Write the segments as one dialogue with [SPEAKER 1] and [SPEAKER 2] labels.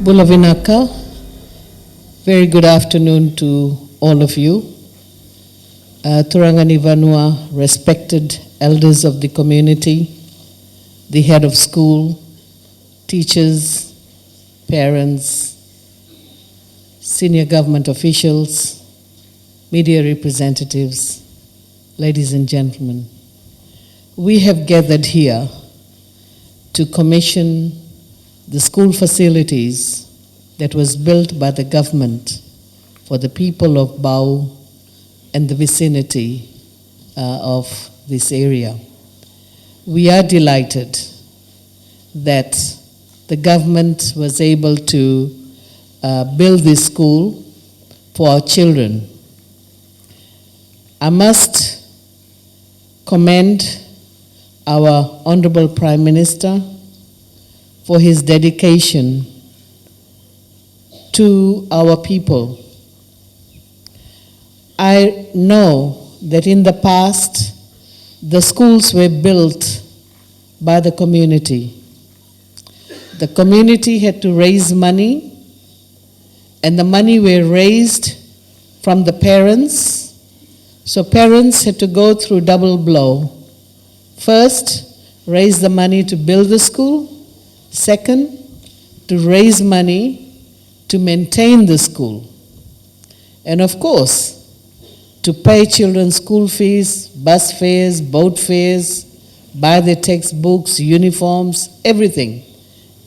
[SPEAKER 1] Bulavinaka, very good afternoon to all of you. Turangani Vanua, respected elders of the community, the head of school, teachers, parents, senior government officials, media representatives, ladies and gentlemen. We have gathered here to commission the school facilities that was built by the government for the people of Bau and the vicinity of this area. We are delighted that the government was able to build this school for our children. I must commend our Honorable Prime Minister for his dedication to our people. I know that in the past, the schools were built by the community. The community had to raise money, and the money were raised from the parents. So parents had to go through double blow. First, raise the money to build the school. Second, to raise money to maintain the school. And of course, to pay children's school fees, bus fares, boat fares, buy their textbooks, uniforms, everything,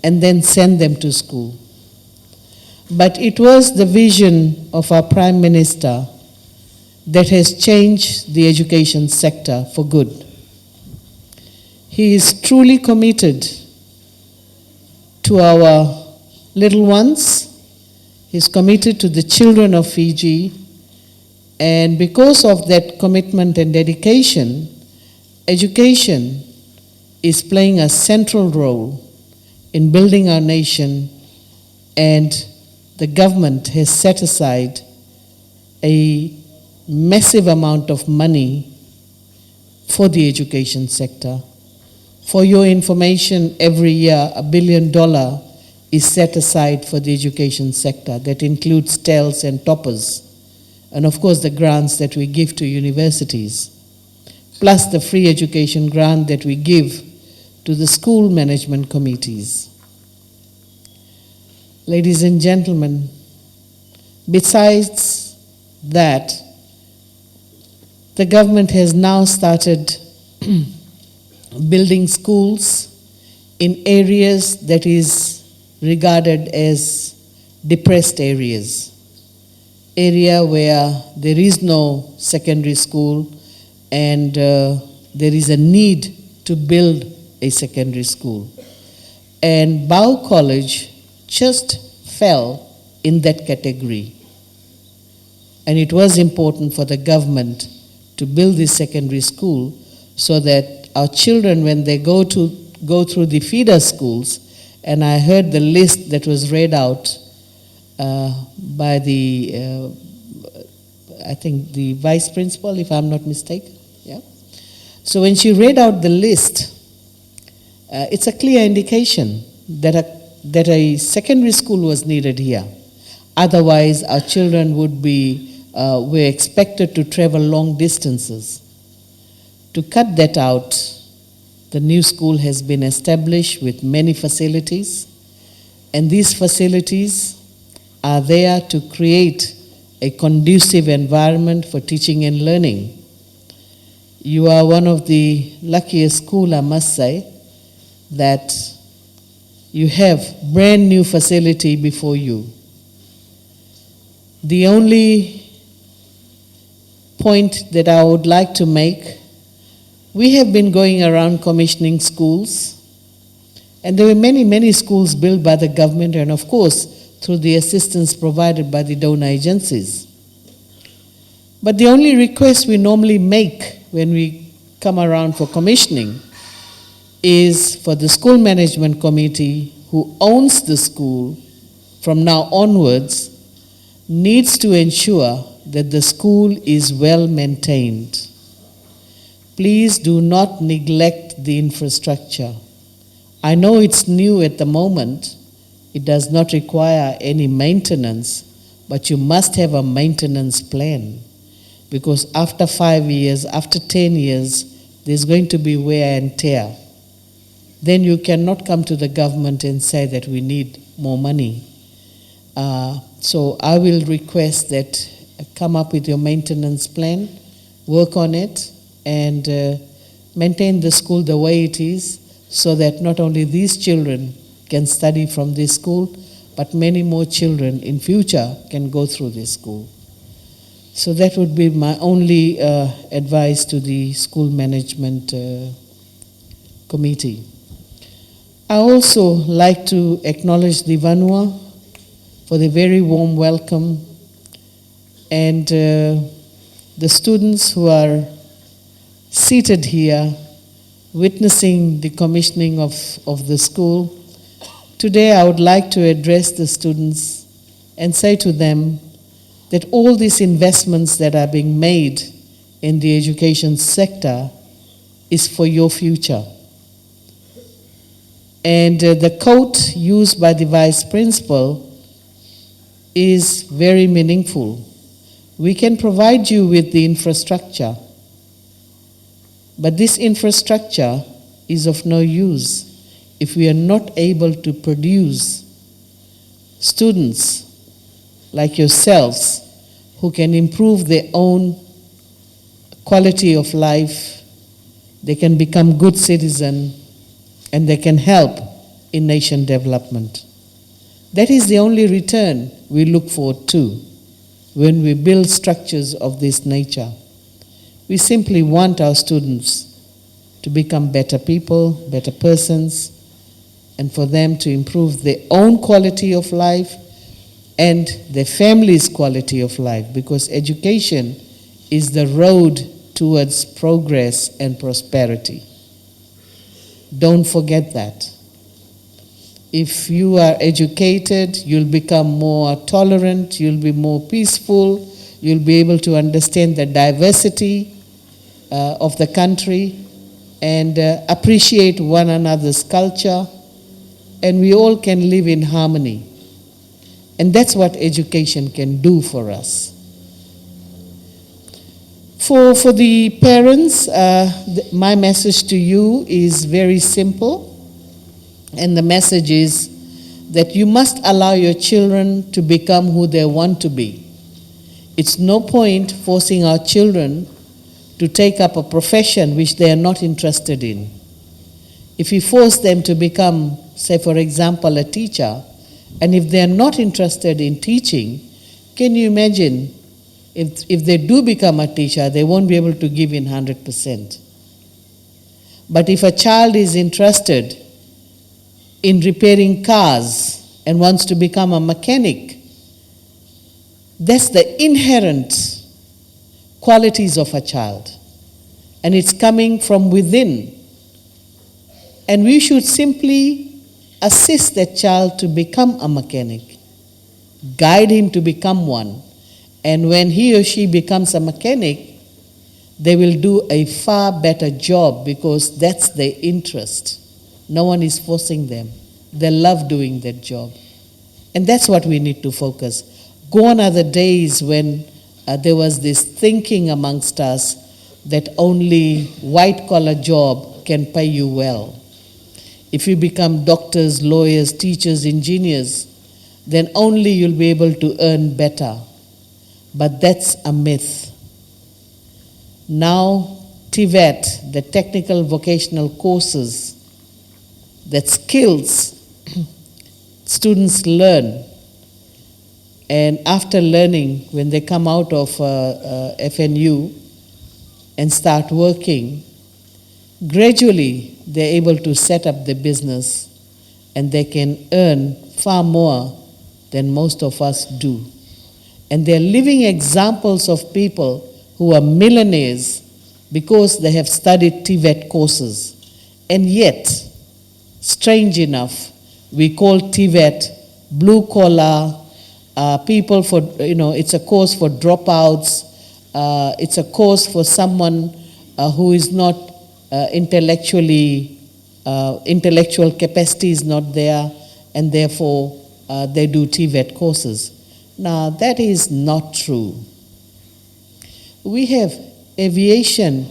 [SPEAKER 1] and then send them to school. But it was the vision of our Prime Minister that has changed the education sector for good. He is truly committed to our little ones. He's committed to the children of Fiji. And because of that commitment and dedication, education is playing a central role in building our nation, and the government has set aside a massive amount of money for the education sector. For your information, every year $1 billion is set aside for the education sector. That includes TELs and toppers, and of course the grants that we give to universities, plus the free education grant that we give to the school management committees. Ladies and gentlemen, besides that, the government has now started building schools in areas that is regarded as depressed areas, area where there is no secondary school and there is a need to build a secondary school. And Bau College just fell in that category. And it was important for the government to build this secondary school so that our children, when they go through the feeder schools, and I heard the list that was read out by the, I think the vice principal, if I'm not mistaken. Yeah. So when she read out the list, it's a clear indication that a secondary school was needed here. Otherwise, our children would be, were expected to travel long distances. To cut that out, the new school has been established with many facilities, and these facilities are there to create a conducive environment for teaching and learning. You are one of the luckiest schools, I must say, that you have brand new facility before you. The only point that I would like to make, we have been going around commissioning schools, and there were many, many schools built by the government and of course through the assistance provided by the donor agencies. But the only request we normally make when we come around for commissioning is for the school management committee who owns the school from now onwards needs to ensure that the school is well maintained. Please do not neglect the infrastructure. I know it's new at the moment, It does not require any maintenance, but you must have a maintenance plan. Because after 5 years, after 10 years, there's going to be wear and tear. Then you cannot come to the government and say that we need more money. So I will request that come up with your maintenance plan, work on it, and maintain the school the way it is, so that not only these children can study from this school, but many more children in future can go through this school. So that would be my only advice to the school management committee. I also like to acknowledge the Vanua for the very warm welcome, and the students who are seated here witnessing the commissioning of the school. Today I would like to address the students and say to them that all these investments that are being made in the education sector is for your future. And the quote used by the Vice Principal is very meaningful. We can provide you with the infrastructure, but this infrastructure is of no use if we are not able to produce students like yourselves who can improve their own quality of life, they can become good citizens, and they can help in nation development. That is the only return we look forward to when we build structures of this nature. We simply want our students to become better people, better persons, and for them to improve their own quality of life and their family's quality of life, because education is the road towards progress and prosperity. Don't forget that. If you are educated, you'll become more tolerant, you'll be more peaceful, you'll be able to understand the diversity of the country and appreciate one another's culture, and we all can live in harmony. And that's what education can do for us. For the parents, my message to you is very simple, and the message is that you must allow your children to become who they want to be. It's no point forcing our children to take up a profession which they are not interested in. If we force them to become, say for example, a teacher, and if they are not interested in teaching, can you imagine if they do become a teacher, they won't be able to give in 100%. But if a child is interested in repairing cars and wants to become a mechanic, that's the inherent qualities of a child. And it's coming from within. And we should simply assist that child to become a mechanic, guide him to become one. And when he or she becomes a mechanic, they will do a far better job because that's their interest. No one is forcing them. They love doing that job. And that's what we need to focus. Gone are the days when there was this thinking amongst us that only white-collar job can pay you well. If you become doctors, lawyers, teachers, engineers, then only you'll be able to earn better. But that's a myth. Now, TVET, the technical vocational courses, that skills students learn, and after learning, when they come out of FNU and start working, gradually they're able to set up the business and they can earn far more than most of us do. And they're living examples of people who are millionaires because they have studied TVET courses. And yet, strange enough, we call TVET blue collar people for, it's a course for dropouts, it's a course for someone who is not intellectual capacity is not there, and therefore they do TVET courses. Now, that is not true. We have aviation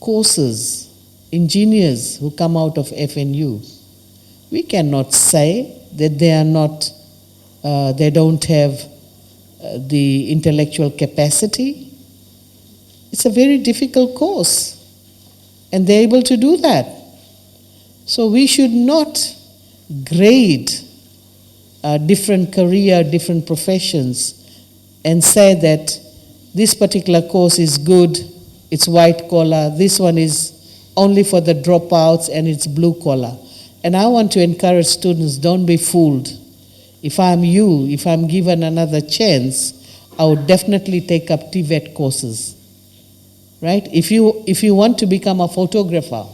[SPEAKER 1] courses, engineers who come out of FNU. We cannot say that they are not, they don't have the intellectual capacity. It's a very difficult course, and they're able to do that. So we should not grade different career, different professions, and say that this particular course is good, it's white collar, this one is only for the dropouts and it's blue collar. And I want to encourage students, don't be fooled. If I'm you, if I'm given another chance, I would definitely take up TVET courses, right? If you want to become a photographer,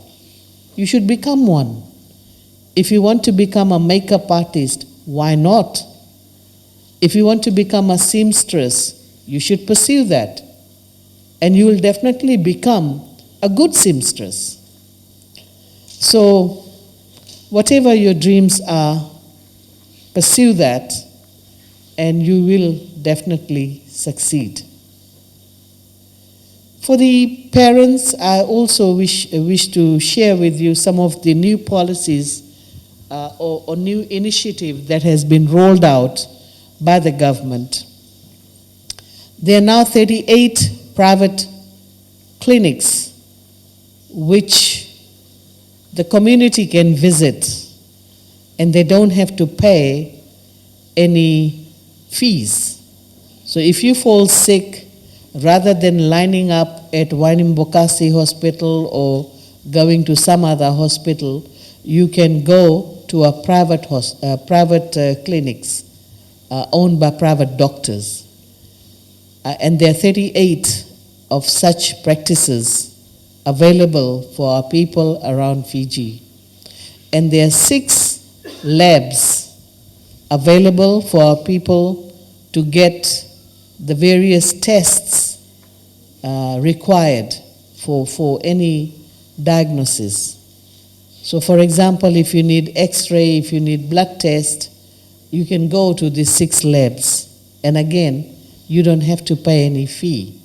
[SPEAKER 1] you should become one. If you want to become a makeup artist, why not? If you want to become a seamstress, you should pursue that. And you will definitely become a good seamstress. So, whatever your dreams are, pursue that, and you will definitely succeed. For the parents, I also wish to share with you some of the new policies or new initiative that has been rolled out by the government. There are now 38 private clinics which the community can visit, and they don't have to pay any fees. So if you fall sick, rather than lining up at Wainim Hospital or going to some other hospital, you can go to a private clinics owned by private doctors. And there are 38 of such practices available for our people around Fiji. And there are 6 labs available for our people to get the various tests required for any diagnosis. So for example, if you need X-ray, if you need blood test, you can go to these 6 labs. And again, you don't have to pay any fee.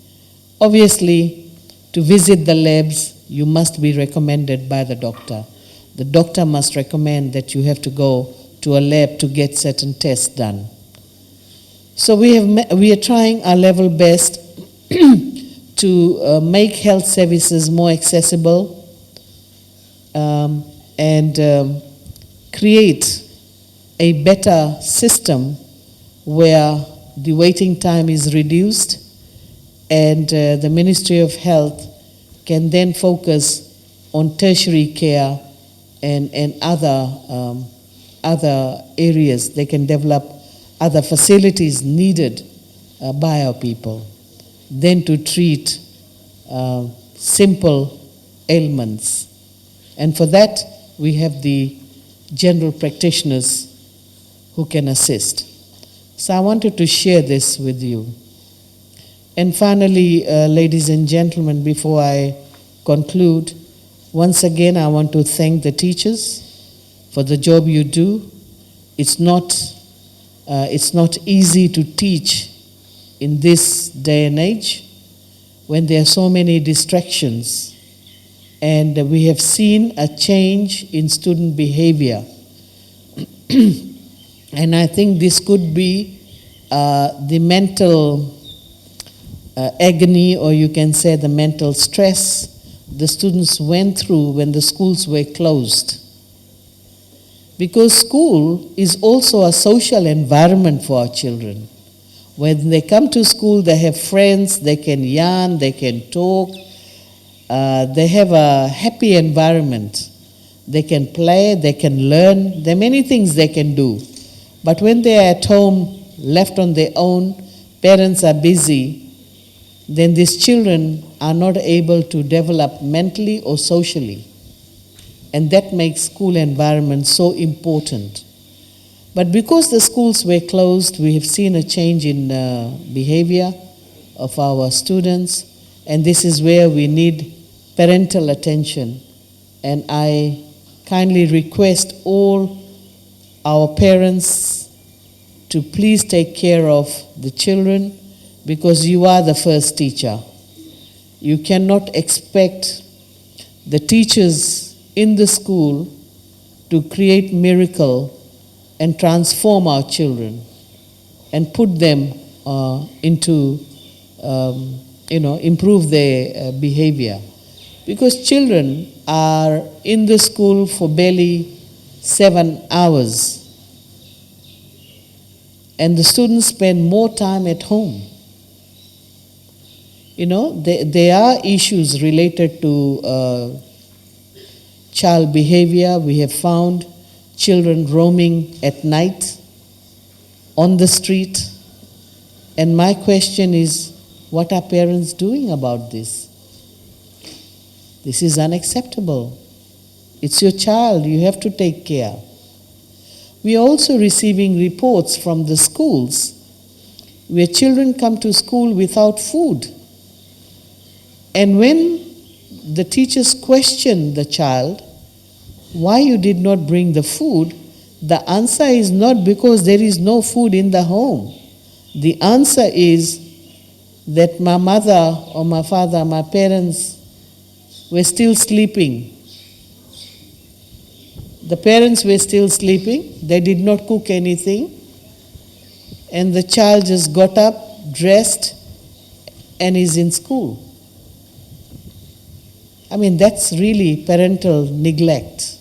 [SPEAKER 1] Obviously, to visit the labs, you must be recommended by the doctor. The doctor must recommend that you have to go to a lab to get certain tests done. So we are trying our level best to make health services more accessible and create a better system where the waiting time is reduced and the Ministry of Health can then focus on tertiary care and other areas. They can develop other facilities needed by our people than to treat simple ailments. And for that, we have the general practitioners who can assist. So I wanted to share this with you. And finally, ladies and gentlemen, before I conclude, once again, I want to thank the teachers for the job you do. It's not easy to teach in this day and age when there are so many distractions. And we have seen a change in student behavior. And I think this could be the mental agony, or you can say the mental stress the students went through when the schools were closed. Because school is also a social environment for our children. When they come to school, they have friends, they can yarn, they can talk, they have a happy environment. They can play, they can learn, there are many things they can do. But when they are at home, left on their own, parents are busy, then these children are not able to develop mentally or socially. And that makes school environment so important. But because the schools were closed, we have seen a change in behavior of our students, and this is where we need parental attention. And I kindly request all our parents to please take care of the children because you are the first teacher. You cannot expect the teachers in the school to create miracle and transform our children and put them into, improve their behavior. Because children are in the school for barely 7 hours. And the students spend more time at home. There are issues related to child behavior. We have found children roaming at night on the street. And my question is, what are parents doing about this? This is unacceptable. It's your child, you have to take care. We are also receiving reports from the schools where children come to school without food. And when the teachers question the child, why you did not bring the food, the answer is not because there is no food in the home. The answer is that my mother or my father, my parents were still sleeping. The parents were still sleeping. They did not cook anything. And the child just got up, dressed, and is in school. I mean, that's really parental neglect.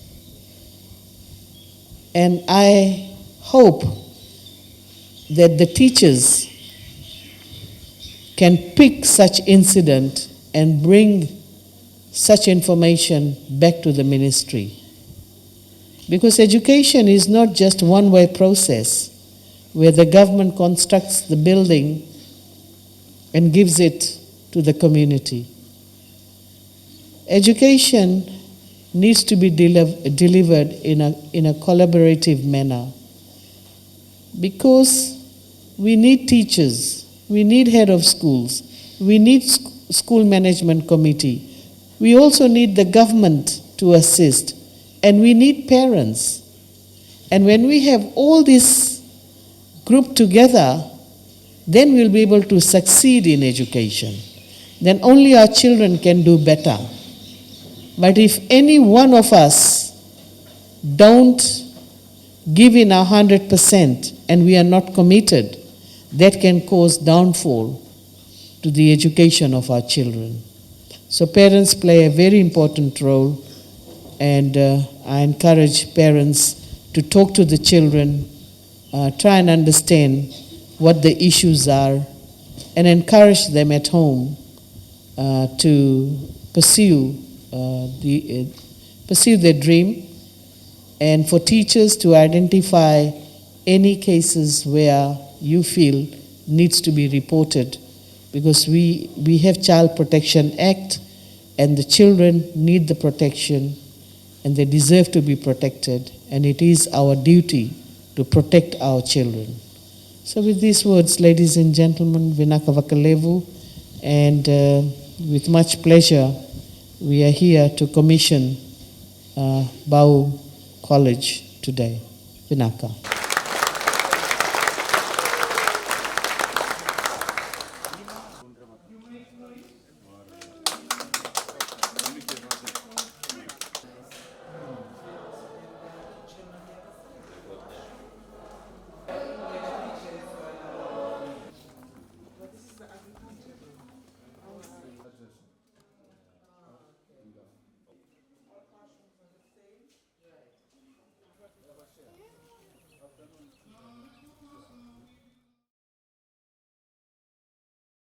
[SPEAKER 1] And I hope that the teachers can pick such incident and bring such information back to the ministry. Because education is not just one-way process where the government constructs the building and gives it to the community. Education needs to be delivered in a collaborative manner because we need teachers, we need head of schools, we need school management committee, we also need the government to assist, and we need parents. And when we have all this grouped together, then we'll be able to succeed in education. Then only our children can do better. But if any one of us don't give in 100% and we are not committed, that can cause downfall to the education of our children. So parents play a very important role, and I encourage parents to talk to the children, try and understand what the issues are, and encourage them at home to pursue their dream, and for teachers to identify any cases where you feel needs to be reported, because we have Child Protection Act, and the children need the protection and they deserve to be protected, and it is our duty to protect our children. So with these words, ladies and gentlemen, Vinaka Vakalevu, and with much pleasure, we are here to commission Bau College today. Vinaka.